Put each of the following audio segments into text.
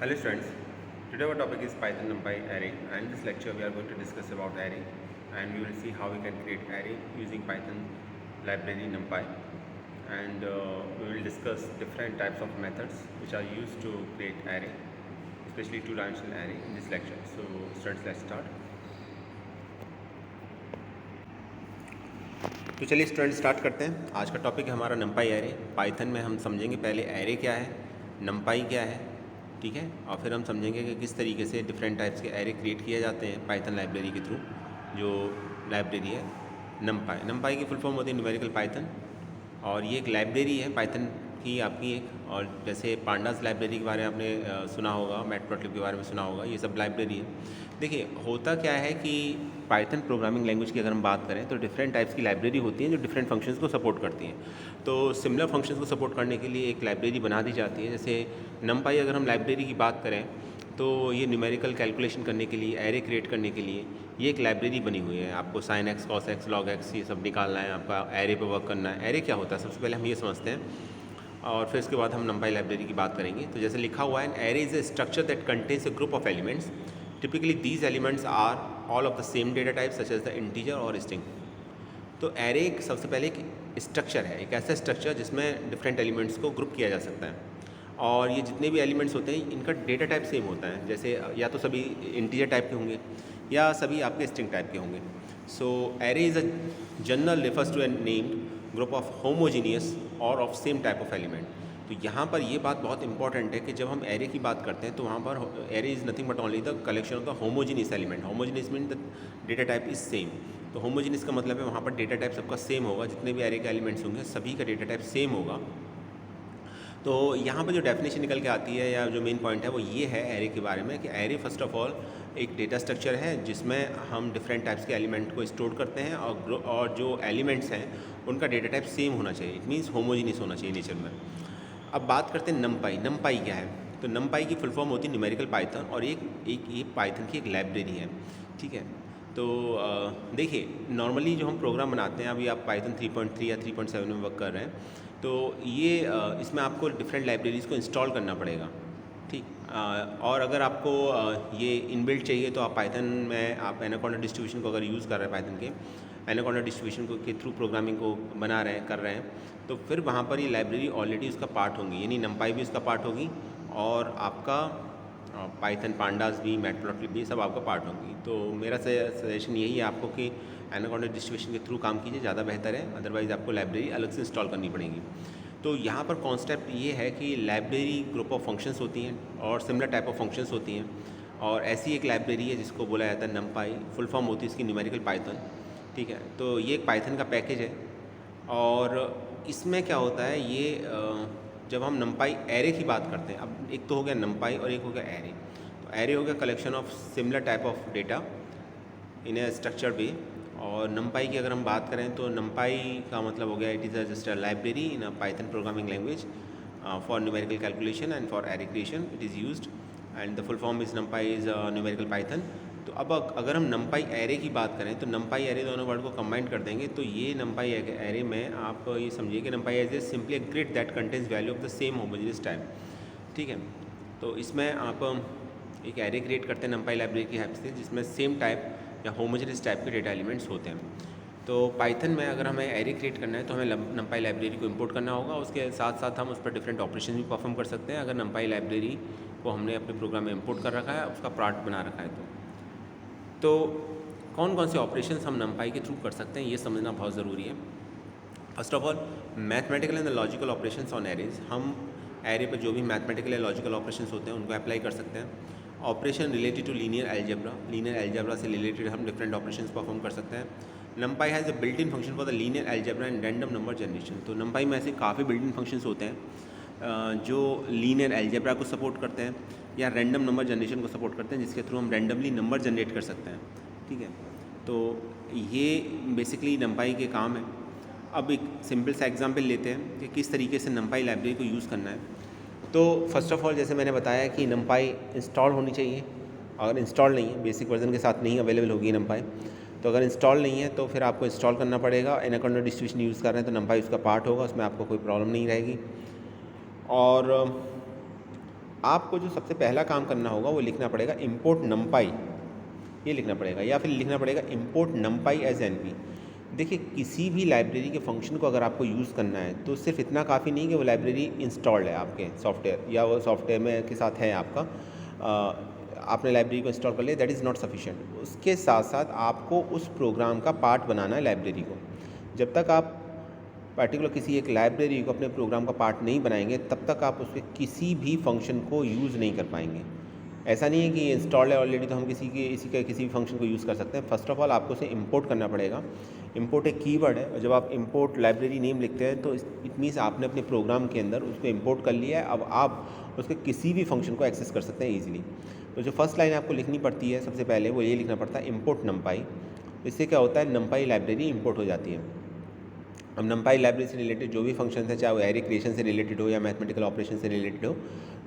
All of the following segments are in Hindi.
Hello students, today our topic is Python NumPy array, and in this lecture we are going to discuss about array, and we will see how we can create array using Python library NumPy, and we will discuss different types of methods which are used to create array, especially two-dimensional array in this lecture. So students, let's start. तो चलिए स्टूडेंट स्टार्ट करते हैं। आज का टॉपिक है हमारा नमपाई एरे। पाइथन में हम समझेंगे पहले एरे क्या है, नमपाई क्या है, ठीक है, और फिर हम समझेंगे कि किस तरीके से डिफरेंट टाइप्स के एरे क्रिएट किए जाते हैं पाइथन लाइब्रेरी के थ्रू। जो लाइब्रेरी है नमपाई, नमपाई की फुल फॉर्म होती है न्यूमेरिकल पाइथन, और ये एक लाइब्रेरी है पाइथन की आपकी एक। और जैसे पांडास लाइब्रेरी के बारे में आपने सुना होगा, मैटप्लॉटलिब के बारे में सुना होगा, ये सब लाइब्रेरी है। देखिए होता क्या है कि पाइथन प्रोग्रामिंग लैंग्वेज की अगर हम बात करें तो डिफरेंट टाइप्स की लाइब्रेरी होती हैं जो डिफरेंट फंक्शंस को सपोर्ट करती हैं। तो सिमिलर फंक्शंस को सपोर्ट करने के लिए एक लाइब्रेरी बना दी जाती है। जैसे नमपाई अगर हम लाइब्रेरी की बात करें तो ये न्यूमेरिकल कैलकुलेशन करने के लिए, एरे क्रिएट करने के लिए ये एक लाइब्रेरी बनी हुई है। आपको sine x, cos x, log x ये सब निकालना है, आपका एरे पे वर्क करना है। एरे क्या होता है सबसे पहले हम ये समझते हैं, और फिर इसके बाद हम नमपाई लाइब्रेरी की बात करेंगे। तो जैसे लिखा हुआ है, array is a structure that contains A group of elements. Typically these elements are all of the same data type such as the integer और string। तो एरे सबसे पहले एक स्ट्रक्चर है, एक ऐसा स्ट्रक्चर जिसमें डिफरेंट एलिमेंट्स को ग्रुप किया जा सकता है, और ये जितने भी एलिमेंट्स होते हैं इनका डेटा टाइप सेम होता है। जैसे या तो सभी इंटीजर टाइप के होंगे या सभी आपके स्ट्रिंग टाइप के होंगे। So array is a general refers to a named group of homogeneous और of same type of element. तो यहाँ पर ये बात बहुत इंपॉर्टेंट है कि जब हम एरे की बात करते हैं तो वहाँ पर array is nothing but only the collection of the homogeneous element. Homogeneous mean the data type is same. तो होमोजीनियस का मतलब है वहाँ पर डेटा टाइप सबका सेम होगा, जितने भी एरे के एलिमेंट्स होंगे सभी का डेटा टाइप सेम होगा। तो यहाँ पर जो डेफिनेशन निकल के आती है या जो मेन पॉइंट है वो ये है एरे के बारे में, कि एरे फर्स्ट ऑफ ऑल एक डेटा स्ट्रक्चर है जिसमें हम डिफरेंट टाइप्स के एलिमेंट को स्टोर करते हैं, और जो एलिमेंट्स हैं उनका डेटा टाइप सेम होना चाहिए। इट मीन्स होमोजीनियस होना चाहिए नेचर में। अब बात करते हैं नमपाई। नमपाई क्या है? तो नमपाई की फुल फॉर्म होती है न्यूमेरिकल पाइथन, और ये पाइथन की एक लाइब्रेरी है, ठीक है। तो देखिए नॉर्मली जो हम प्रोग्राम बनाते हैं, अभी आप पाइथन 3.3 या 3.7 में वर्क कर रहे हैं, तो ये इसमें आपको डिफरेंट लाइब्रेरीज़ को इंस्टॉल करना पड़ेगा, ठीक। और अगर आपको ये इनबिल्ट चाहिए तो आप पाइथन में आप एनाकोंडा डिस्ट्रीब्यूशन को अगर यूज़ कर रहे हैं, पाइथन के एनाकोंडा डिस्ट्रीब्यूशन को के थ्रू प्रोग्रामिंग को बना रहे हैं, कर रहे हैं, तो फिर वहाँ पर ये लाइब्रेरी ऑलरेडी उसका पार्ट होंगी, यानी नमपाई भी उसका पार्ट होगी, और आपका पाइथन पांडास भी, मैटप्लॉटलिब भी सब आपका पार्ट होंगी। तो मेरा सजेशन यही है आपको कि एनाकोंडा डिस्ट्रीब्यूशन के थ्रू काम कीजिए, ज़्यादा बेहतर है। अदरवाइज़ आपको लाइब्रेरी अलग से इंस्टॉल करनी पड़ेगी। तो यहाँ पर कॉन्सेप्ट ये है कि लाइब्रेरी ग्रुप ऑफ फंक्शंस होती हैं और सिमिलर टाइप ऑफ फंक्शंस होती हैं, और ऐसी एक लाइब्रेरी है जिसको बोला जाता है नमपाई। फुल फॉर्म होती है इसकी न्यूमेरिकल पाइथन, ठीक है। तो ये एक पाइथन का पैकेज है, और इसमें क्या होता है, ये जब हम नमपाई एरे की बात करते हैं, अब एक तो हो गया नमपाई और एक हो गया एरे। तो एरे हो गया collection of similar type of data in A structured way, और नमपाई की अगर हम बात करें तो नमपाई का मतलब हो गया it is just a library in a Python programming language for numerical calculation and for array creation it is used, and the full form is नमपाई is numerical Python. तो अब अगर हम नमपाई एरे की बात करें तो नमपाई एरे दोनों वर्ड को कंबाइन कर देंगे, तो ये नमपाई एरे में आप ये समझिए कि नमपाई array is simply a grid that contains value of the same homogeneous type, ठीक है। तो इसमें आप एक एरे क्रिएट करते हैं नमपाई लाइब्रेरी की हेल्प से, जिसमें सेम टाइप या होमोजेनियस टाइप के डेटा एलिमेंट्स होते हैं। तो पाइथन में अगर हमें एरे क्रिएट करना है तो हमें नमपाई लाइब्रेरी को इंपोर्ट करना होगा। उसके साथ साथ हम उस पर डिफरेंट ऑपरेशन भी परफॉर्म कर सकते हैं, अगर नमपाई लाइब्रेरी को हमने अपने प्रोग्राम में इंपोर्ट कर रखा है, उसका पार्ट बना रखा है। तो कौन कौन से ऑपरेशंस हम नमपाई के थ्रू कर सकते हैं ये समझना बहुत ज़रूरी है। First of all mathematical and logical operations on arrays. हम एरे पर जो भी मैथमेटिकल या लॉजिकल ऑपरेशंस होते हैं उनको अप्लाई कर सकते हैं। Operation related to linear algebra, linear algebra से रिलेटेड हम डिफरेंट ऑपरेशंस परफॉर्म कर सकते हैं। NumPy has a built in function for the linear algebra and random number generation. तो नमपाई में ऐसे काफ़ी बिल्ट इन फंक्शंस होते हैं जो लीनियर अलजेब्रा को सपोर्ट करते हैं या रैंडम नंबर जनरेशन को सपोर्ट करते हैं, जिसके थ्रू हम रैंडमली नंबर जनरेट कर सकते हैं, ठीक है। तो ये बेसिकली नमपाई के काम है। अब एक सिंपल सा एग्जांपल लेते हैं कि किस तरीके से नमपाई लाइब्रेरी को यूज़ करना है। तो फर्स्ट ऑफ ऑल जैसे मैंने बताया कि नमपाई इंस्टॉल होनी चाहिए। अगर इंस्टॉल नहीं है, बेसिक वर्जन के साथ नहीं अवेलेबल होगी नमपाई, तो अगर इंस्टॉल नहीं है तो फिर आपको इंस्टॉल करना पड़ेगा। एनाकोंडा डिस्ट्रीब्यूशन यूज़ कर रहे हैं तो नमपाई उसका पार्ट होगा, उसमें आपको कोई प्रॉब्लम नहीं रहेगी। और आपको जो सबसे पहला काम करना होगा वो लिखना पड़ेगा import numpy, ये लिखना पड़ेगा, या फिर लिखना पड़ेगा import numpy as np। देखिए किसी भी लाइब्रेरी के फंक्शन को अगर आपको यूज़ करना है तो सिर्फ इतना काफ़ी नहीं कि वो लाइब्रेरी इंस्टॉल्ड है आपके सॉफ्टवेयर या वो सॉफ्टवेयर में के साथ है आपका, आपने लाइब्रेरी को इंस्टॉल कर लिया, दैट इज़ नॉट सफिशिएंट। उसके साथ साथ आपको उस प्रोग्राम का पार्ट बनाना है लाइब्रेरी को। जब तक आप पर्टिकुलर किसी एक लाइब्रेरी को अपने प्रोग्राम का पार्ट नहीं बनाएंगे तब तक आप उसके किसी भी फंक्शन को यूज़ नहीं कर पाएंगे। ऐसा नहीं है कि ये इंस्टॉल है ऑलरेडी तो हम किसी भी फंक्शन को यूज़ कर सकते हैं। फर्स्ट ऑफ ऑल आपको उसे इंपोर्ट करना पड़ेगा। इंपोर्ट एक कीवर्ड है और जब आप इंपोर्ट लाइब्रेरी नेम लिखते हैं तो इट मीन्स आपने अपने प्रोग्राम के अंदर उसको इंपोर्ट कर लिया है। अब आप उसके किसी भी फंक्शन को एक्सेस कर सकते हैं ईजिली। तो जो फर्स्ट लाइन आपको लिखनी पड़ती है सबसे पहले वो ये लिखना पड़ता है इंपोर्ट नम्पाई। इससे क्या होता है, नम्पाई लाइब्रेरी इंपोर्ट हो जाती है। अब नम्पाई लाइब्रेरी से रिलेटेड जो भी फंक्शन है, चाहे वो एरे क्रिएशन से रिलेटेड हो या मैथमेटिकल ऑपरेशन से रिलेटेड हो,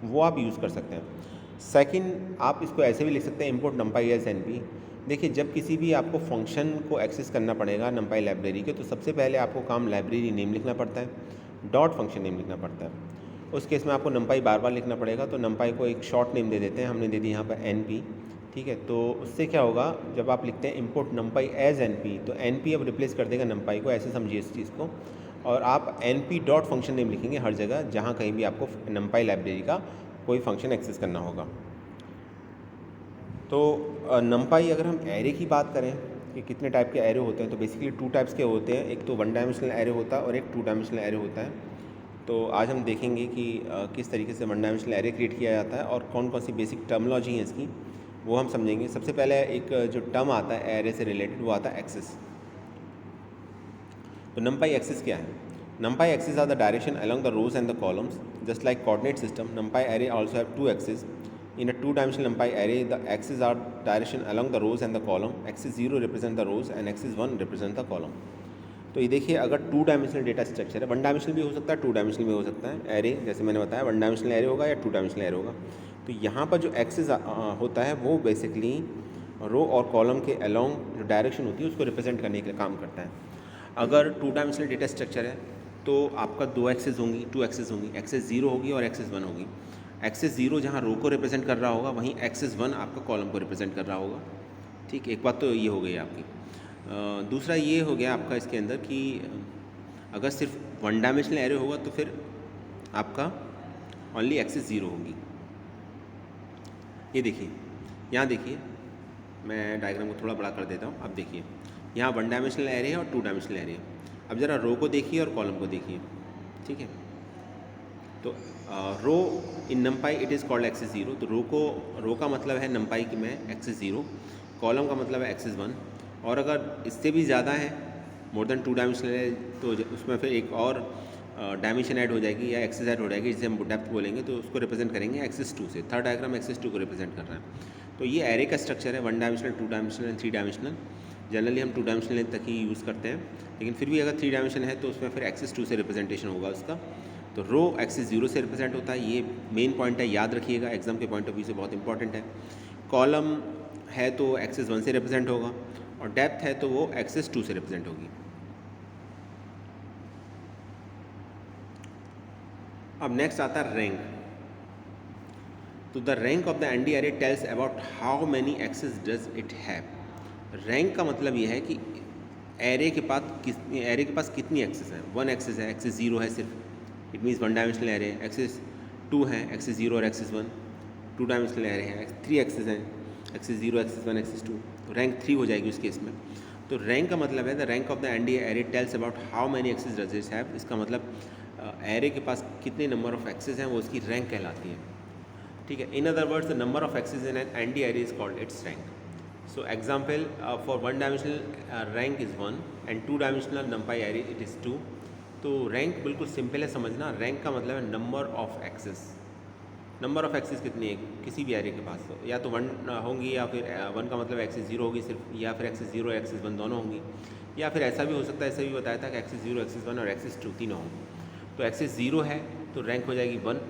वो आप यूज़ कर सकते हैं। सेकंड, आप इसको ऐसे भी लिख सकते हैं इंपोर्ट नम्पाई एज एनपी। देखिए जब किसी भी आपको फंक्शन को एक्सेस करना पड़ेगा नम्पाई लाइब्रेरी के, तो सबसे पहले आपको काम लाइब्रेरी नेम लिखना पड़ता है, डॉट फंक्शन नेम लिखना पड़ता है। उस केस में आपको नम्पाई बार बार लिखना पड़ेगा, तो नम्पाई को एक शॉर्ट नेम दे देते हैं, हमने दे दी यहाँ पर एनपी। ठीक है, तो उससे क्या होगा, जब आप लिखते हैं इंपोर्ट नम्पाई एज एनपी तो एनपी अब रिप्लेस कर देगा नम्पाई को, ऐसे समझिए इस चीज़ को। और आप एनपी डॉट फंक्शन नेम लिखेंगे हर जगह जहाँ कहीं भी आपको नम्पाई लाइब्रेरी का कोई फंक्शन एक्सेस करना होगा। तो नम्पाई अगर हम एरे की बात करें कि कितने टाइप के एरे होते हैं, तो बेसिकली 2 टाइप्स के होते हैं। एक तो 1 डायमेंशनल एरे होता है और एक 2 डायमेंशनल एरे होता है। तो आज हम देखेंगे कि किस तरीके से 1 डायमेंशनल एरे क्रिएट किया जाता है और कौन कौन सी बेसिक टर्मिनोलॉजी है इसकी, वो हम समझेंगे। सबसे पहले एक जो टर्म आता है एरे से रिलेटेड वो आता है एक्सेस। तो नम्पाई एक्सेस क्या है? NumPy axes are the direction along the rows and the columns. Just like coordinate system, NumPy array also have 2 axes. In a 2-dimensional NumPy array, the axes are direction along the rows and the column. Axis 0 represent the rows and axis 1 represent the column. तो ये देखिए, अगर 2 डायमेंशनल डेटा स्ट्रक्चर है, 1 डायमेंशनल भी हो सकता है, 2 डायमेंशनल भी हो सकता है एरे, जैसे मैंने बताया 1 डायमेंशनल एरे होगा या 2 डायमेंशनल एरे होगा। तो यहाँ पर जो एक्सेस होता है वो बेसिकली रो और कॉलम के अलोंग जो डायरेक्शन होती है उसको रिप्रेजेंट करने के लिए काम करता है। अगर 2 डायमेंशनल डेटा स्ट्रक्चर है तो आपका 2 एक्सेस होंगी, 2 एक्सेस होंगी, एक्सेस 0 होगी और एक्सेस 1 होगी। एक्सेस 0 जहाँ रो को रिप्रेजेंट कर रहा होगा, वहीं एक्सेस 1 आपका कॉलम को रिप्रेजेंट कर रहा होगा। ठीक, एक बात तो ये हो गई आपकी। दूसरा ये हो गया आपका इसके अंदर कि अगर सिर्फ 1 डायमेंशनल एरे होगा तो फिर आपका ओनली एक्सेस 0 होगी। ये देखिए, यहाँ देखिए, मैं डायग्राम को थोड़ा बड़ा कर देता हूँ। अब देखिए, यहाँ 1 डायमेंशनल एरे है और 2 डायमेंशनल एरे है। अब ज़रा रो को देखिए और कॉलम को देखिए। ठीक है, तो row in NumPy it is called axis 0। तो रो का मतलब है नम्पाई की में एक्सेस 0, कॉलम का मतलब है एक्सेस 1। और अगर इससे भी ज़्यादा है, मोर देन 2 डायमेंशनल है, तो उसमें फिर एक और डायमेंशन ऐड हो जाएगी या एक्सेस ऐड हो जाएगी, जिसे हम डेप्थ बोलेंगे, तो उसको रिप्रेजेंट करेंगे एक्सेस 2 से। थर्ड डायग्राम एक्सेस 2 को रिप्रेजेंट कर रहा है। तो ये एरे का स्ट्रक्चर है, 1 dimensional, 2 dimensional and 3 dimensional. Generally हम 2 डायमेंशनल तक ही यूज़ करते हैं, लेकिन फिर भी अगर 3 डायमेंशन है तो उसमें फिर एक्सेस 2 से रिप्रेजेंटेशन होगा उसका। तो रो एक्सेस 0 से रिप्रेजेंट होता है, ये मेन पॉइंट है, याद रखिएगा, एग्जाम के पॉइंट ऑफ व्यू से बहुत इंपॉर्टेंट है। कॉलम है तो एक्सेस 1 से रिप्रेजेंट होगा और डेप्थ है तो वो एक्सेस 2 से रिप्रेजेंट होगी। अब नेक्स्ट आता है रैंक। तो the rank of the ND array tells about how many axes does it have. Rank का मतलब ये है कि एरे के पास कितनी एक्सेस है। 1 एक्सेस है, एक्सेस 0 है सिर्फ, इट मीन्स 1 डायमेंशनल एरे है। एक्सेस 2 है, एक्सेस 0 और एक्सेस 1, 2 डायमेंशनल एरे है। 3 एक्सेस हैं, एक्सेस 0, एक्सेस 1, एक्सेस 2, तो रैंक 3 हो जाएगी उस केस में। तो रैंक का मतलब है the rank of the ND array tells about how many axes does it have. इसका मतलब एरे के पास कितने नंबर ऑफ एक्सेस हैं वो उसकी रैंक कहलाती है। ठीक है, in other words the number of axes in an ND array is called its rank. So example, for 1 dimensional rank is 1 and 2 dimensional numpy array it is 2। तो रैंक बिल्कुल सिंपल है समझना। रैंक का मतलब है number of axes. Number of axes कितनी है किसी भी एरे के पास, तो या तो 1 होंगी या फिर 1 का मतलब एक्सेस 0 होगी सिर्फ, या फिर एक्सेस 0 एक्सेस 1 दोनों होंगी, या फिर ऐसा भी हो सकता है, ऐसा भी बताया था कि एक्सेस 0 एक्सेस 1 और एक्सेस 2 तीनों होंगे। तो एक्सेस 0 है तो रैंक हो जाएगी 1,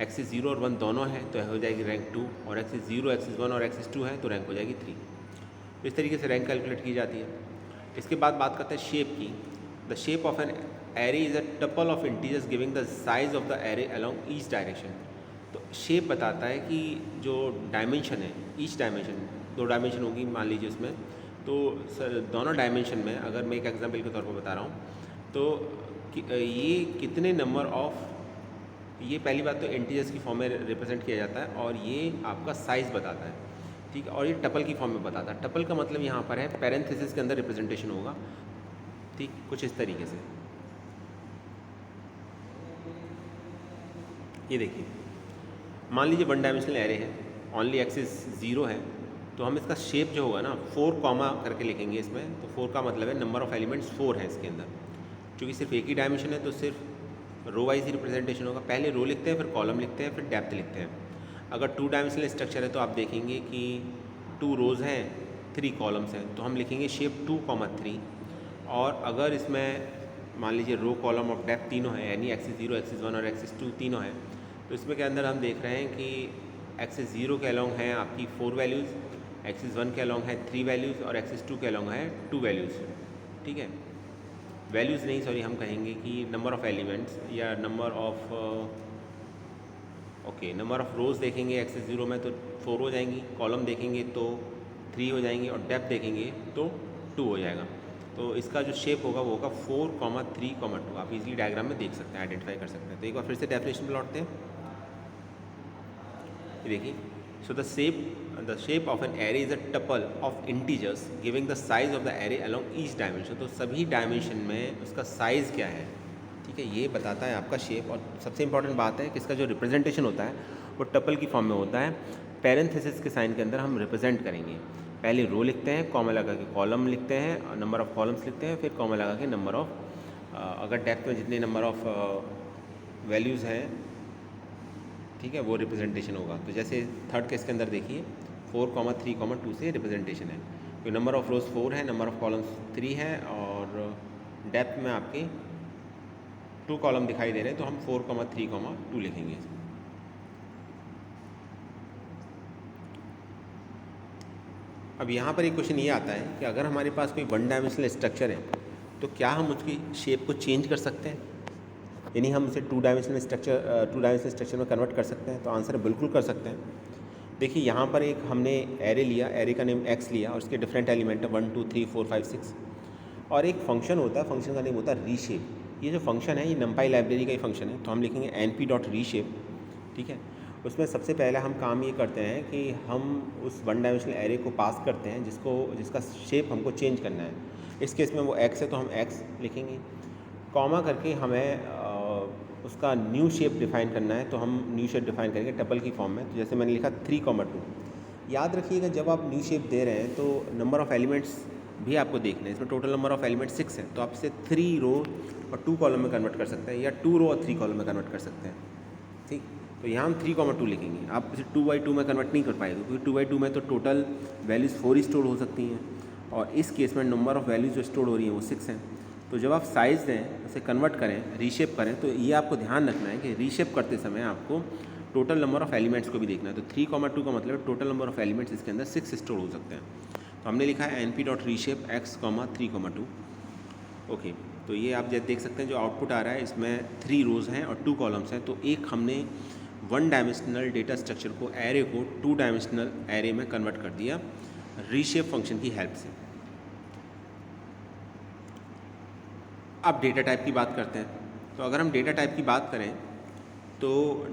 एक्सेस 0 और 1 दोनों है तो हो जाएगी रैंक 2, और एक्सेस 0 एक्सेस 1 और एक्सेस 2 है तो रैंक हो जाएगी 3। इस तरीके से रैंक कैलकुलेट की जाती है। इसके बाद बात करते हैं शेप की। The shape of an array is a tuple of integers giving the size of the array along each direction. तो शेप बताता है कि जो डायमेंशन है, ईच डायमेंशन, 2 डायमेंशन होगी मान लीजिए उसमें, तो दोनों डायमेंशन में अगर मैं एक एग्जांपल के तौर पर बता रहा हूँ तो ये कितने नंबर ऑफ, ये पहली बात तो इंटीजर्स की फॉर्म में रिप्रेजेंट किया जाता है और ये आपका साइज़ बताता है, ठीक है। और ये टपल की फॉर्म में बताता है। टपल का मतलब यहाँ पर है पैरेंथेसिस के अंदर रिप्रेजेंटेशन होगा, ठीक, कुछ इस तरीके से। ये देखिए, मान लीजिए 1 डायमेंशनल एरे है, ओनली एक्सिस 0 है, तो हम इसका शेप जो होगा ना 4 कॉमा करके लिखेंगे इसमें। तो 4 का मतलब है नंबर ऑफ़ एलिमेंट्स 4 है इसके अंदर। क्योंकि सिर्फ एक ही डायमेंशन है तो सिर्फ रो वाइज ही रिप्रेजेंटेशन होगा। पहले रो लिखते हैं, फिर कॉलम लिखते हैं, फिर डेप्थ लिखते हैं। अगर 2 डायमेंशनल स्ट्रक्चर है तो आप देखेंगे कि 2 रोज़ हैं, 3 कॉलम्स हैं, तो हम लिखेंगे शेप 2, 3। और अगर इसमें मान लीजिए रो कॉलम और डेप्थ तीनों है, यानी एक्सिस 0, एक्सिस 1 और एक्सिस 2 तीनों हैं, तो इसमें के अंदर हम देख रहे हैं कि एक्सिस 0 के अलॉन्ग हैं आपकी 4 वैल्यूज़, एक्सिस 1 के अलॉन्ग है 3 वैल्यूज़ और एक्सिस 2 के अलॉन्ग है 2 वैल्यूज़, ठीक है। वैल्यूज़ नहीं, सॉरी, हम कहेंगे कि नंबर ऑफ़ एलिमेंट्स या number of, okay, number of rows देखेंगे एक्सिस 0 में तो 4 हो जाएंगी, कॉलम देखेंगे तो 3 हो जाएंगी और डेप्थ देखेंगे तो 2 हो जाएगा। तो इसका जो शेप होगा वो होगा 4, 3, 2। आप इजीली डायग्राम में देख सकते हैं, आइडेंटिफाई कर सकते हैं। तो एक बार फिर से डेफिनेशन पे लौटते हैं। ये देखिए, so the shape of an array is a tuple of integers giving the size of the array along each dimension. तो सभी डायमेंशन में उसका साइज़ क्या है, ठीक है, ये बताता है आपका शेप। और सबसे इंपॉर्टेंट बात है कि इसका जो रिप्रेजेंटेशन होता है वो टपल की फॉर्म में होता है। पैरेंथेसिस के साइन के अंदर हम रिप्रेजेंट करेंगे। पहले रो लिखते हैं, कॉमा लगा के कॉलम लिखते हैं, नंबर ऑफ़ कॉलम्स लिखते हैं, फिर कॉमा लगा के नंबर ऑफ़, अगर डेप्थ में जितने नंबर ऑफ़ वैल्यूज़ हैं, ठीक है, वो रिप्रेजेंटेशन होगा। तो जैसे थर्ड केस के अंदर देखिए 4, 3, 2 से रिप्रेजेंटेशन है। तो नंबर ऑफ़ रोज़ 4 है, नंबर ऑफ़ कॉलम्स 3 है और डेप्थ में आपके 2 कॉलम दिखाई दे रहे हैं, तो हम 4, 3, 2 लिखेंगे। अब यहाँ पर एक क्वेश्चन ये आता है कि अगर हमारे पास कोई 1 डायमेंशनल स्ट्रक्चर है तो क्या हम उसकी शेप को चेंज कर सकते हैं, यानी हम उसे 2 डायमेंशनल स्ट्रक्चर में कन्वर्ट कर सकते हैं? तो आंसर है बिल्कुल कर सकते हैं। देखिए, यहाँ पर एक हमने एरे लिया, एरे का नेम x लिया और उसके डिफरेंट एलिमेंट है 1, 2, 3, 4, 5, 6 और एक फंक्शन होता है, फंक्शन का नेम होता है रीशेप। ये जो फंक्शन है ये नंपाई लाइब्रेरी का ही फंक्शन है, तो हम लिखेंगे np.reshape, ठीक है। उसमें सबसे पहले हम काम ये करते हैं कि हम उस 1 डायमेंशनल एरे को पास करते हैं जिसका शेप हमको चेंज करना है। इस केस में वो x है तो हम x लिखेंगे, कॉमा करके हमें उसका न्यू शेप डिफ़ाइन करना है, तो हम न्यू शेप डिफ़ाइन करेंगे टपल की फॉर्म में। तो जैसे मैंने लिखा 3, 2। याद रखिएगा, जब आप न्यू शेप दे रहे हैं तो नंबर ऑफ़ एलिमेंट्स भी आपको देखना है। इसमें टोटल नंबर ऑफ़ एलिमेंट 6 है, तो आप इसे 3 रो और 2 कॉलम में कन्वर्ट कर सकते हैं या 2 रो और 3 कॉलम में कन्वर्ट कर सकते हैं, ठीक। तो यहाँ हम 3, 2 लिखेंगे। आप इसे 2/2 में कन्वर्ट नहीं कर पाएंगे क्योंकि 2/2 में तो टोटल वैल्यूज़ 4 ही स्टोर हो सकती हैं और इस केस में नंबर ऑफ़ वैल्यूज़ जो स्टोर हो रही हैं वो 6 हैं। तो जब आप साइज़ दें, उसे कन्वर्ट करें, रीशेप करें, तो ये आपको ध्यान रखना है कि रीशेप करते समय आपको टोटल नंबर ऑफ़ एलिमेंट्स को भी देखना है। तो 3, 2 का मतलब टोटल नंबर ऑफ़ एलिमेंट्स इसके अंदर 6 स्टोर हो सकते हैं। तो हमने लिखा है np.reshape x, 3, 2। ओके, तो ये आप देख सकते हैं जो आउटपुट आ रहा है इसमें 3 रोज़ हैं और 2 कॉलम्स हैं। तो एक हमने 1 डायमेंशनल डेटा स्ट्रक्चर को, एरे को 2 डायमेंशनल एरे में कन्वर्ट कर दिया रीशेप फंक्शन की हेल्प से। अब डेटा टाइप की बात करते हैं। तो अगर हम डेटा टाइप की बात करें तो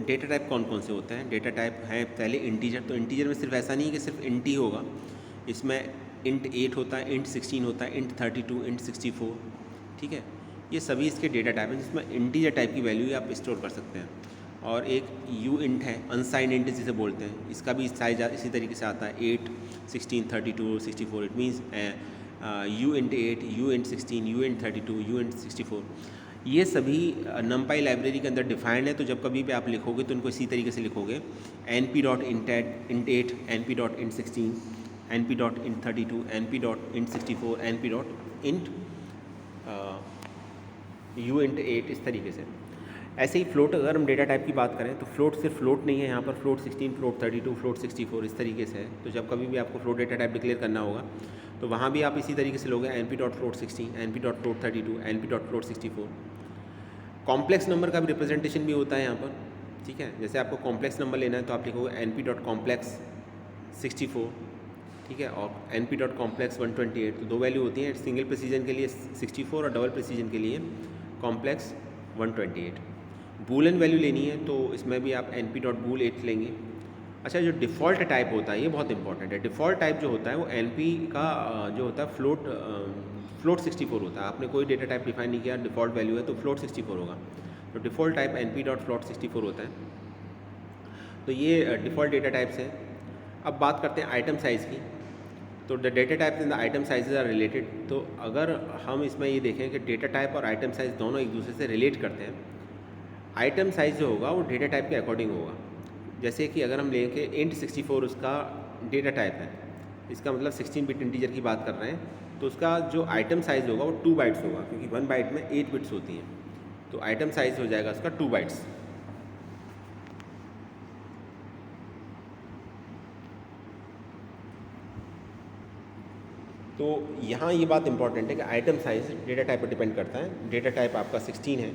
डेटा टाइप कौन कौन से होते हैं? डेटा टाइप है पहले इंटीजर। तो इंटीजर में सिर्फ ऐसा नहीं है कि सिर्फ इंट ही होगा, इसमें इंट 8 होता है, इंट 16 होता है, इंट 32, इंट 64, ठीक है। ये सभी इसके डेटा टाइप हैं जिसमें इंटीजर टाइप की वैल्यू आप स्टोर कर सकते हैं। और एक यू इंट है, अनसाइंड इंट जिसे बोलते हैं, इसका भी साइज इसी तरीके से आता है 8, 16, 32, 64। It means you int 8, you int 16, you int 32, you int 64। ये सभी नमपाई लाइब्रेरी के अंदर डिफाइंड है। तो जब कभी भी आप लिखोगे तो इनको इसी तरीके से लिखोगे, np.int8, np.int16, np.int32, np.int64, np.int uint8, इस तरीके से। ऐसे ही फ्लोट, अगर हम डेटा टाइप की बात करें तो फ्लोट सिर्फ फ्लोट नहीं है, यहाँ पर फ्लोट 16, फ्लोट 32, फ्लोट 64 इस तरीके से है। तो जब कभी भी आपको फ्लोट डेटा टाइप डिक्लेयर करना होगा तो वहाँ भी आप इसी तरीके से लोगे np.float16, np.float32, np.float64। Complex number का भी रिप्रेजेंटेशन भी होता है यहाँ पर, ठीक है। जैसे आपको कॉम्प्लेक्स नंबर लेना है तो आप लिखोगे np.complex 64, ठीक है, और np.complex 128। तो दो वैल्यू होती हैं, सिंगल प्रिसीजन के लिए 64 और डबल प्रिसीजन के लिए कॉम्प्लेक्स 128। बूलियन वैल्यू लेनी है तो इसमें भी आप np.bool8 लेंगे। अच्छा, जो डिफ़ॉल्ट टाइप होता है ये बहुत इंपॉर्टेंट है। डिफ़ॉल्ट टाइप जो होता है वो np का जो होता है फ्लोट 64 होता है। आपने कोई डेटा टाइप डिफाइन नहीं किया, डिफ़ॉल्ट वैल्यू है तो फ्लोट 64 होगा। तो डिफ़ॉल्ट टाइप np.float64 होता है। तो ये डिफ़ॉल्ट डेटा टाइप्स हैं। अब बात करते हैं आइटम साइज़ की। तो the data types in the item sizes are related. तो अगर हम इसमें ये देखें कि डेटा टाइप और आइटम साइज़ दोनों एक दूसरे से रिलेट करते हैं, आइटम साइज़ जो होगा वो डेटा टाइप के अकॉर्डिंग होगा। जैसे कि अगर हम लें कि int 64 उसका डेटा टाइप है, इसका मतलब 16 बिट इंटीजर की बात कर रहे हैं, तो उसका जो आइटम साइज़ होगा वो 2 बाइट्स होगा, क्योंकि 1 बाइट में 8 बिट्स होती हैं। तो आइटम साइज़ हो जाएगा उसका 2 बाइट्स। तो यहाँ ये बात इंपॉर्टेंट है कि आइटम साइज़ डेटा टाइप पर डिपेंड करता है। डेटा टाइप आपका 16 है,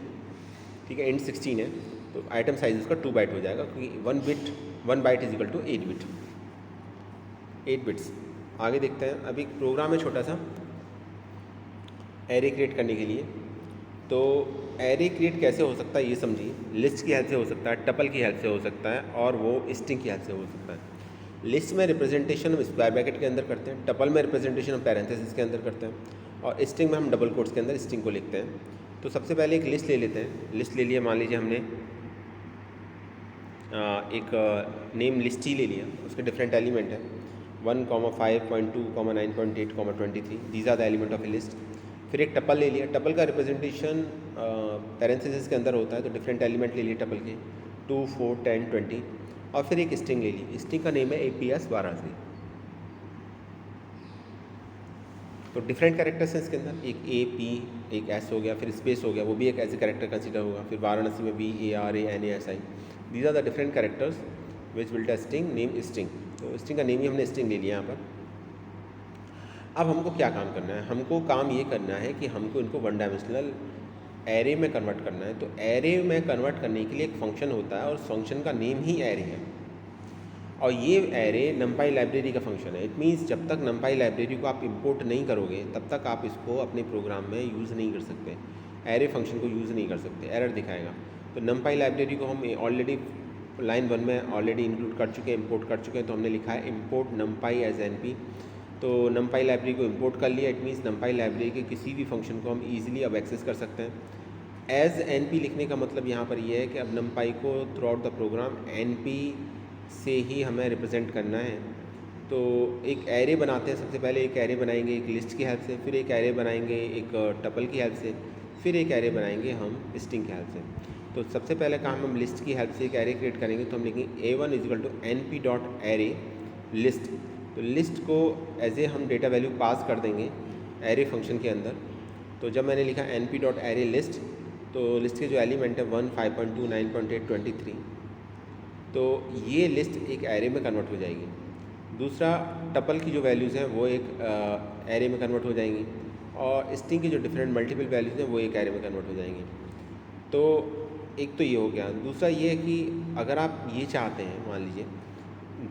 ठीक है, int 16 है, तो आइटम साइज़ उसका 2 बाइट हो जाएगा, क्योंकि 1 byte is equal to 8 bit, 8 bits. आगे देखते हैं। अभी प्रोग्राम है छोटा सा एरे क्रिएट करने के लिए। तो एरे क्रिएट कैसे हो सकता है ये समझिए। लिस्ट की हेल्प से हो सकता है, टपल की हेल्प से हो सकता है, और वो स्ट्रिंग की हेल्प से हो सकता है। लिस्ट में रिप्रेजेंटेशन हम स्क्वायर ब्रैकेट के अंदर करते हैं, टपल में रिप्रेजेंटेशन हम पैरेंथेसिस के अंदर करते हैं, और स्ट्रिंग में हम डबल कोट्स के अंदर स्ट्रिंग को लिखते हैं। तो सबसे पहले एक लिस्ट ले लेते हैं। लिस्ट ले लिया, मान लीजिए हमने एक नेम लिस्ट ही ले लिया, उसके डिफरेंट एलिमेंट है 1, 5.2, 9.8, 23। These are the element of a list. फिर एक टपल ले लिया। टपल का रिप्रेजेंटेशन पैरेंथेसिस के अंदर होता है, तो डिफरेंट एलिमेंट ले लिए टपल के 2, 4, 10, 20। और फिर एक स्ट्रिंग ले ली। स्ट्रिंग का नेम है APS वाराणसी। तो डिफरेंट कैरेक्टर्स हैं इसके अंदर, एक AP, एक S हो गया, फिर स्पेस हो गया, वो भी एक ऐसे कैरेक्टर कंसिडर होगा। फिर वाराणसी में VARANASI। These are the different characters which built a string name string. तो स्ट्रिंग का नेम ही हमने स्ट्रिंग ले लिया यहाँ पर। अब हमको क्या काम करना है? हमको काम ये करना है कि हमको इनको 1 डायमेंशनल एरे में कन्वर्ट करना है। तो एरे में कन्वर्ट करने के लिए एक फंक्शन होता है, और उस फंक्शन का नेम ही एरे है, और ये एरे numpy लाइब्रेरी का फंक्शन है। इट मीन्स जब तक numpy लाइब्रेरी को आप इंपोर्ट नहीं करोगे तब तक आप इसको अपने प्रोग्राम में यूज़ नहीं कर सकते, एरे फंक्शन को यूज़ नहीं कर सकते, एरर दिखाएगा। तो numpy लाइब्रेरी को हम ऑलरेडी लाइन 1 में ऑलरेडी इंक्लूड कर चुके हैं, इंपोर्ट कर चुके हैं। तो हमने लिखा है import numpy as np। तो numpy लाइब्रेरी को इंपोर्ट कर लिया। इट मीन्स numpy लाइब्रेरी के किसी भी फंक्शन को हम ईजिली अब एक्सेस कर सकते हैं। एज np लिखने का मतलब यहाँ पर यह है कि अब numpy को throughout the program np से ही हमें रिप्रेजेंट करना है। तो एक एरे बनाते हैं। सबसे पहले एक एरे बनाएंगे एक लिस्ट की हेल्प से, फिर एक एरे बनाएंगे एक टपल की हेल्प से, फिर एक एरे बनाएंगे हम स्ट्रिंग की हेल्प से। तो सबसे पहले काम हम लिस्ट की हेल्प से एक एरे क्रिएट करेंगे। तो हम लिखेंगे A1 = np.array लिस्ट। तो लिस्ट को एज ए हम डेटा वैल्यू पास कर देंगे एरे फंक्शन के अंदर। तो जब मैंने लिखा np.array लिस्ट, तो लिस्ट के जो एलिमेंट है 1, 5.2, 9.8, 23, तो ये लिस्ट एक एरे में कन्वर्ट हो जाएगी। दूसरा, टपल की जो वैल्यूज़ हैं वो एक एरे में कन्वर्ट हो जाएंगी, और स्ट्रिंग की जो डिफरेंट मल्टीपल वैल्यूज़ हैं वो एक एरे में कन्वर्ट हो जाएंगी। तो एक तो ये हो गया। दूसरा ये है कि अगर आप ये चाहते हैं, मान लीजिए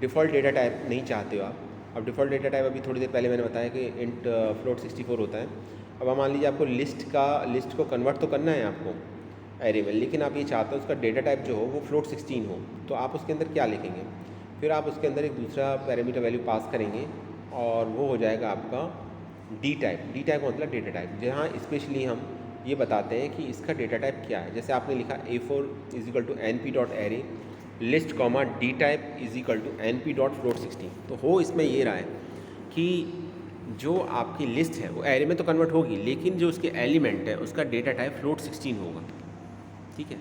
डिफ़ॉल्ट डेटा टाइप नहीं चाहते हो आप। अब डिफ़ॉल्ट डेटा टाइप अभी थोड़ी देर पहले मैंने बताया कि int float 64 होता है। अब मान लीजिए आपको लिस्ट को कन्वर्ट तो करना है आपको एरे में, लेकिन आप ये चाहते हो उसका डेटा टाइप जो हो वो फ्लोट 16 हो। तो आप उसके अंदर क्या लिखेंगे? फिर आप उसके अंदर एक दूसरा पैरामीटर वैल्यू पास करेंगे, और वो हो जाएगा आपका डी टाइप। डी टाइप का मतलब डेटा टाइप, जहाँ स्पेशली हम ये बताते हैं कि इसका डेटा टाइप क्या है। जैसे आपने लिखा A4 = np.array list comma D type = np.float16। तो हो इसमें ये रहा है कि जो आपकी लिस्ट है वो एरे में तो कन्वर्ट होगी, लेकिन जो उसके एलिमेंट है उसका डेटा टाइप फ्लोट 16 होगा। ठीक है,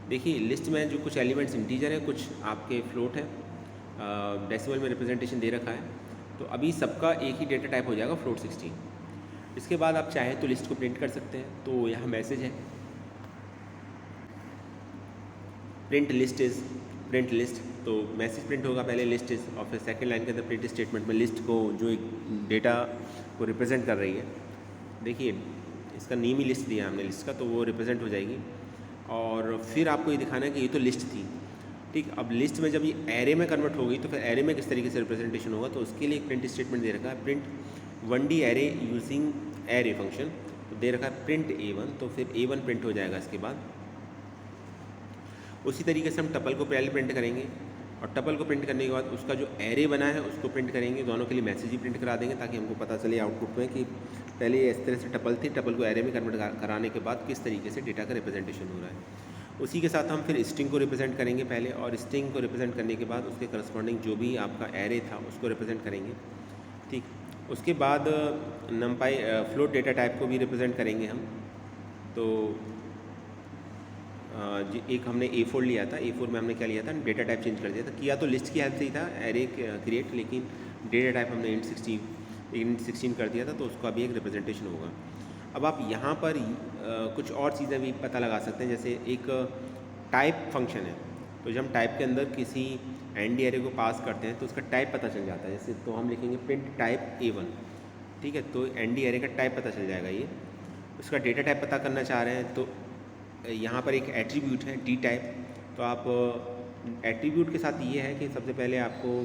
देखिए लिस्ट में जो कुछ एलिमेंट्स इंटीजर है, कुछ आपके फ्लोट है, डेसिमल में रिप्रेजेंटेशन दे रखा है। तो अभी सबका एक ही डेटा टाइप हो जाएगा फ्लोट 16। इसके बाद आप चाहे तो लिस्ट को प्रिंट कर सकते हैं। तो यहाँ मैसेज है प्रिंट लिस्ट। तो मैसेज प्रिंट होगा पहले लिस्ट इज़, और फिर सेकंड लाइन के अंदर प्रिंट स्टेटमेंट में लिस्ट को जो एक डेटा को रिप्रेजेंट कर रही है, देखिए इसका नेम ही लिस्ट दिया हमने लिस्ट का, तो वो रिप्रेजेंट हो जाएगी। और फिर आपको ये दिखाना है कि ये तो लिस्ट थी, ठीक, अब लिस्ट में जब ये एरे में कन्वर्ट हो गई तो फिर एरे में किस तरीके से रिप्रेजेंटेशन होगा, तो उसके लिए एक प्रिंट स्टेटमेंट दे रखा है, print 1D array using array function. तो दे रखा है प्रिंट A1, तो फिर A1 प्रिंट हो जाएगा इसके बाद। उसी तरीके से हम टपल को पहले प्रिंट करेंगे और टपल को प्रिंट करने के बाद उसका जो एरे बना है उसको प्रिंट करेंगे। दोनों के लिए मैसेज ही प्रिंट करा देंगे ताकि हमको पता चले आउटपुट में कि पहले इस तरह से टपल थी, टपल को एरे में कन्वर्ट कराने के बाद किस तरीके से डेटा का रिप्रेजेंटेशन हो रहा है। उसी के साथ हम फिर स्ट्रिंग को रिप्रेजेंट करेंगे पहले, और स्ट्रिंग को रिप्रेजेंट करने के बाद उसके करस्पॉन्डिंग जो भी आपका एरे था उसको रिप्रेजेंट करेंगे। ठीक, उसके बाद नंपाई फ्लोट डेटा टाइप को भी रिप्रेजेंट करेंगे हम। तो एक हमने A4 लिया था, A4 में हमने क्या लिया था, डेटा टाइप चेंज कर दिया था। किया तो लिस्ट की हेल्प से ही था एरे क्रिएट, लेकिन डेटा टाइप हमने int 16 कर दिया था, तो उसका भी एक रिप्रेजेंटेशन होगा। अब आप यहाँ पर कुछ और चीज़ें भी पता लगा सकते हैं, जैसे एक टाइप फंक्शन है, तो जब हम टाइप के अंदर किसी ND एरे को पास करते हैं तो उसका टाइप पता चल जाता है। जैसे तो हम लिखेंगे प्रिंट टाइप A1, ठीक है, तो ND एरे का टाइप पता चल जाएगा। ये उसका डेटा टाइप पता करना चाह रहे हैं तो यहाँ पर एक एट्रीब्यूट है D टाइप, तो आप एट्रीब्यूट के साथ ये है कि सबसे पहले आपको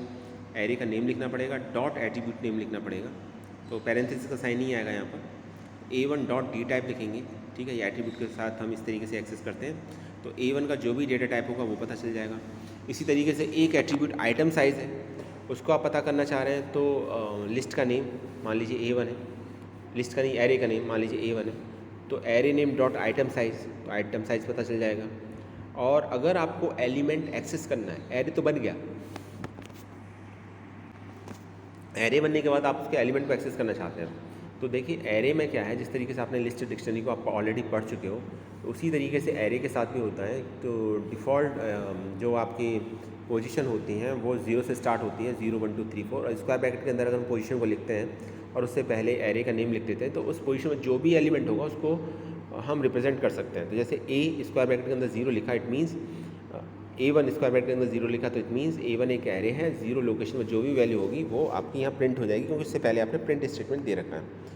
एरे का नेम लिखना पड़ेगा, डॉट एट्रीब्यूट नेम लिखना पड़ेगा, तो पैरेंथेसिस का साइन नहीं आएगा यहाँ पर। A1 डॉट D टाइप लिखेंगे, ठीक है, ये एट्रीब्यूट के साथ हम इस तरीके से एक्सेस करते हैं, तो A1 का जो भी डेटा टाइप होगा वो पता चल जाएगा। इसी तरीके से एक एट्रीब्यूट आइटम साइज़ है, उसको आप पता करना चाह रहे हैं तो लिस्ट का नेम मान लीजिए A1 है, लिस्ट का नहीं एरे का नेम मान लीजिए A1 है, तो array name dot item size, तो आइटम साइज़ पता चल जाएगा। और अगर आपको एलिमेंट एक्सेस करना है, एरे तो बन गया, एरे बनने के बाद आप उसके एलिमेंट को एक्सेस करना चाहते हैं, तो देखिए एरे में क्या है, जिस तरीके से आपने लिस्ट डिक्शनरी को आप ऑलरेडी पढ़ चुके हो, तो उसी तरीके से एरे के साथ भी होता है। तो डिफ़ॉल्ट जो आपकी पोजीशन होती हैं वो 0 से स्टार्ट होती है, 0 1 2 3 4, और स्क्वायर ब्रैकेट के अंदर अगर हम पोजीशन को लिखते हैं और उससे पहले एरे का नेम लिख देते हैं, तो उस पोजीशन में जो भी एलिमेंट होगा उसको हम रिप्रेजेंट कर सकते हैं। तो जैसे A स्क्वायर ब्रैकेट के अंदर 0 लिखा, it means A1 square bracket के अंदर 0 लिखा, तो इट मीन्स A1 एक एरे है, 0 लोकेशन में जो भी वैल्यू होगी वो आपकी यहाँ प्रिंट हो जाएगी, क्योंकि इससे पहले आपने प्रिंट स्टेटमेंट दे रखा है।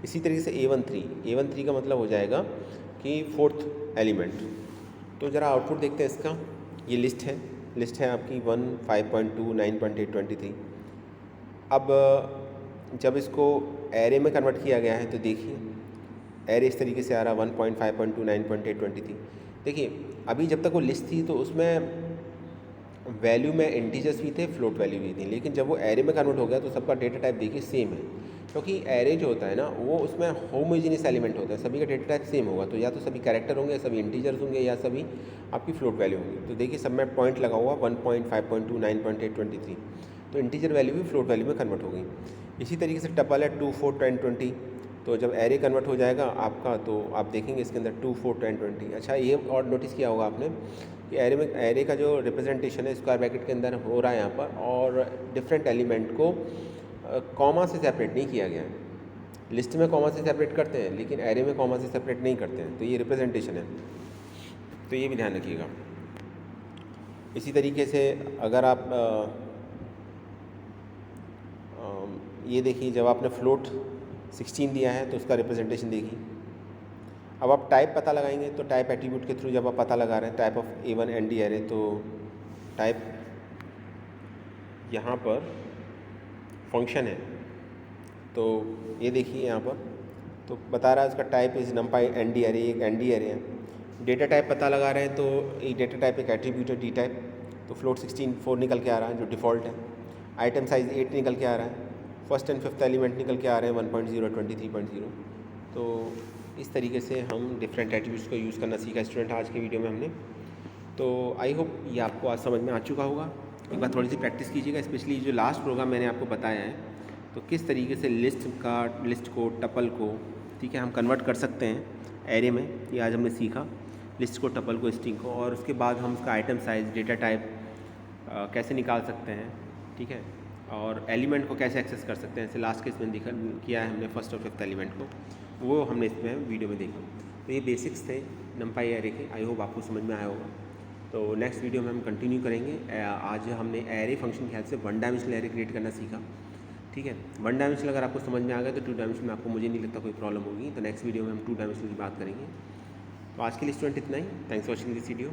इसी तरीके से A1 3 का मतलब हो जाएगा कि 4th एलिमेंट। तो ज़रा आउटपुट देखते हैं इसका। ये लिस्ट है आपकी 1 5.2 9.8 23। अब जब इसको एरे में कन्वर्ट किया गया है तो देखिए एरे इस तरीके से आ रहा है 1 5.2 9.8 23। देखिए अभी जब तक वो लिस्ट थी तो उसमें वैल्यू में इंटीजर्स भी थे, फ्लोट वैल्यू भी थी, लेकिन जब वो एरे में कन्वर्ट हो गया तो सबका डेटा टाइप देखिए सेम है, क्योंकि एरे जो होता है ना वो उसमें होमोजेनियस एलिमेंट होता है, सभी का डेटा टाइप सेम होगा, तो या तो सभी कैरेक्टर होंगे, सभी इंटीजर्स होंगे, या सभी आपकी फ्लोट वैल्यू होंगी। तो देखिए सब में पॉइंट लगा हुआ 1 5.2 9.8 23, तो इंटीजर वैल्यू भी फ्लोट वैल्यू में कन्वर्ट हो गई। इसी तरीके से टपल है 2 4 10 20, तो जब एरे कन्वर्ट हो जाएगा आपका तो आप देखेंगे इसके अंदर 2 4 10 20। अच्छा ये और नोटिस किया होगा आपने कि एरे का जो रिप्रेजेंटेशन है स्क्वायर ब्रैकेट के अंदर हो रहा है यहाँ पर, और डिफरेंट एलिमेंट को कॉमा से सेपरेट नहीं किया गया है। लिस्ट में कॉमा से सेपरेट करते हैं लेकिन एरे में कॉमा से सेपरेट नहीं करते हैं, तो ये रिप्रेजेंटेशन है, तो ये भी ध्यान रखिएगा। इसी तरीके से अगर आप ये देखिए जब आपने फ्लोट 16 दिया है तो उसका रिप्रेजेंटेशन देखिए। अब आप टाइप पता लगाएंगे, तो टाइप एट्रीब्यूट के थ्रू जब आप पता लगा रहे हैं type of A1 ND array, तो टाइप यहाँ पर फंक्शन है, तो ये देखिए यहाँ पर तो बता रहा है उसका टाइप इज़ नंपाई ND एरे, एक ND एरे है। डेटा टाइप पता लगा रहे हैं तो ये डेटा टाइप एक एट्रीब्यूट है D टाइप, तो फ्लोट 16 4 निकल के आ रहा है जो डिफ़ॉल्ट है। आइटम साइज़ 8 निकल के आ रहा है, फर्स्ट एंड फिफ्थ एलिमेंट निकल के आ रहे हैं 1.0 23.0। तो इस तरीके से हम डिफरेंट एट्रीब्यूट्स को यूज़ करना सीखा स्टूडेंट आज के वीडियो में हमने। तो आई होप ये आपको आज समझ में आ चुका होगा। एक बार थोड़ी सी प्रैक्टिस कीजिएगा, स्पेशली जो लास्ट प्रोग्राम मैंने आपको बताया है, तो किस तरीके से लिस्ट को टपल को, ठीक है, हम कन्वर्ट कर सकते हैं एरे में, ये आज हमने सीखा, लिस्ट को, टपल को, स्ट्रिंग को, और उसके बाद हम उसका आइटम साइज़, डेटा टाइप कैसे निकाल सकते हैं, ठीक है, और एलिमेंट को कैसे एक्सेस कर सकते हैं। ऐसे लास्ट केस में किया है हमने फर्स्ट और फिफ्थ एलिमेंट को, वो हमने इसमें वीडियो में देखा। तो ये बेसिक्स थे नंपाई एरे के, आई होप आपको समझ में आया होगा। तो नेक्स्ट वीडियो में हम कंटिन्यू करेंगे। आज हमने एरे फंक्शन के हेल्प से 1 डायमेंशनल एरे क्रिएट करना सीखा, ठीक है। 1 डायमेंशनल अगर आपको समझ में आ गया तो 2 डायमेंशनल में आपको, मुझे नहीं लगता कोई प्रॉब्लम होगी। तो नेक्स्ट वीडियो में हम 2 डायमेंशनल की बात करेंगे। तो आज के लिए स्टूडेंट इतना ही। Thanks for watching this video.